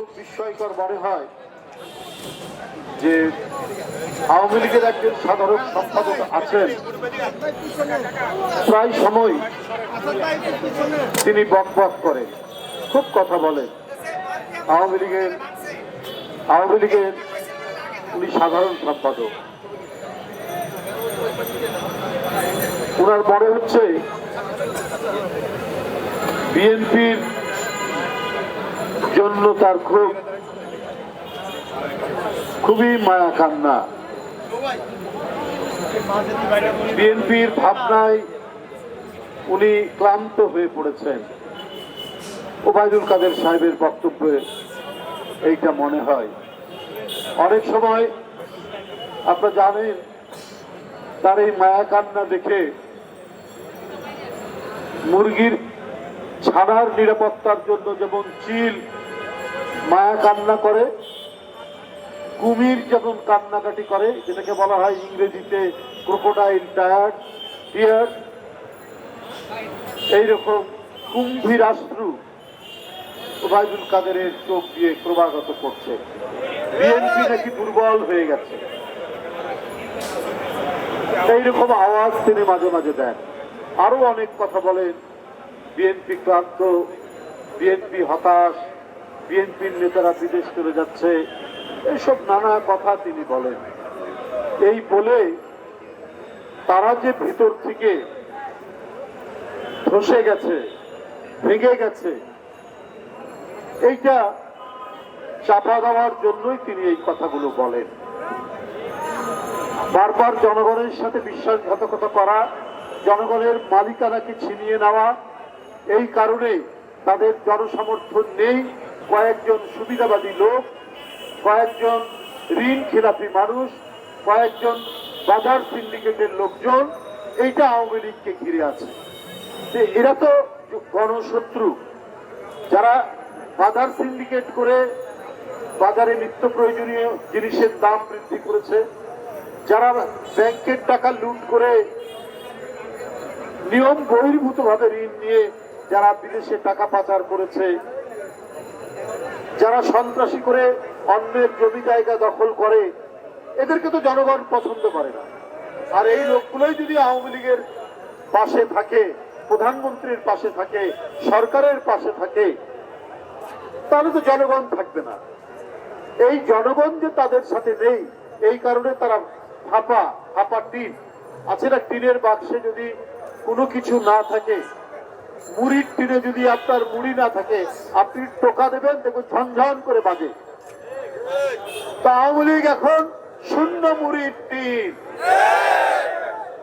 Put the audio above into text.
খুব বিস্ময়কর মনে হয় যে আওয়ামী লীগের একজন সাধারণ সম্পাদক আছেন, প্রায় সময় তিনি বকবক করেন, খুব কথা বলেন। আওয়ামী লীগের উনি সাধারণ সম্পাদক। ওনার মনে হচ্ছে বিএনপির জন্য তার খুবই মায়া কান্না। বিএনপির ভাবনায় উনি ক্লান্ত হয়ে পড়েছেন। ওবায়দুল কাদের সাহেবের বক্তব্যে এইটা মনে হয়। অনেক সময় আপনারা জানেন, তার এই মায়া কান্না দেখে মুরগির ছানার নিরাপত্তার জন্য যেমন চিল মায়া কান্না করে, কুমির যেমন কান্নাকাটি করে, যেটাকে বলা হয় ইংরেজিতে ক্রোকোডাইল টিয়ার, এইরকম কুম্ভীরাশ্রু ওবায়দুল কাদেরের চোখ দিয়ে ক্রমাগত করছে। বিএনপি নাকি দুর্বল হয়ে গেছে, এইরকম আওয়াজ তিনি মাঝে মাঝে দেন। আরো অনেক কথা বলেন, বিএনপি ক্লান্ত, বিএনপি হতাশ, বিএনপির নেতারা বিদেশ চলে যাচ্ছে, এইসব নানা কথা তিনি বলেন। এই বলে তারা যে ভিতর থেকে ধসে গেছে, ভেঙে গেছে, এইটা চাপা দেওয়ার জন্যই তিনি এই কথাগুলো বলেন। বারবার জনগণের সাথে বিশ্বাসঘাতকতা করা, জনগণের মালিকানাকে ছিনিয়ে নেওয়া, এই কারণে তাদের জনসমর্থন নেই। কয়েকজন সুবিধাবাদী লোক, কয়েকজন ঋণ খেলাপি মানুষ, কয়েকজন বাজার সিন্ডিকেটের লোকজন এইটা আওয়ামী লীগকে ঘিরে আছে। এরা তো গণশত্রু, যারা বাজার সিন্ডিকেট করে বাজারে নিত্য প্রয়োজনীয় জিনিসের দাম বৃদ্ধি করেছে, যারা ব্যাংকের টাকা লুট করে নিয়ম বহির্ভূত ভাবে ঋণ নিয়ে যারা বিদেশে টাকা পাচার করেছে, যারা সন্ত্রাসী করে অন্যের জমি জায়গা দখল করে, এদেরকে তো জনগণ পছন্দ করে না। আর এই লোকগুলোই যদি আওয়ামী লীগের পাশে থাকে, প্রধানমন্ত্রীর পাশে থাকে, সরকারের পাশে থাকে, তাহলে তো জনগণ থাকবে না। এই জনগণ যে তাদের সাথে নেই, এই কারণে তারা ফাঁপা টিন আছে না, টিনের বাক্সে যদি কোনো কিছু না থাকে, মুড়ির টিনে যদি আপনার মুড়ি না থাকে, আপনি টোকা দেবেন, দেখুন ঝনঝন করে বাজে। তা আওয়ামী লীগ এখন শূন্য মুড়ির টিন।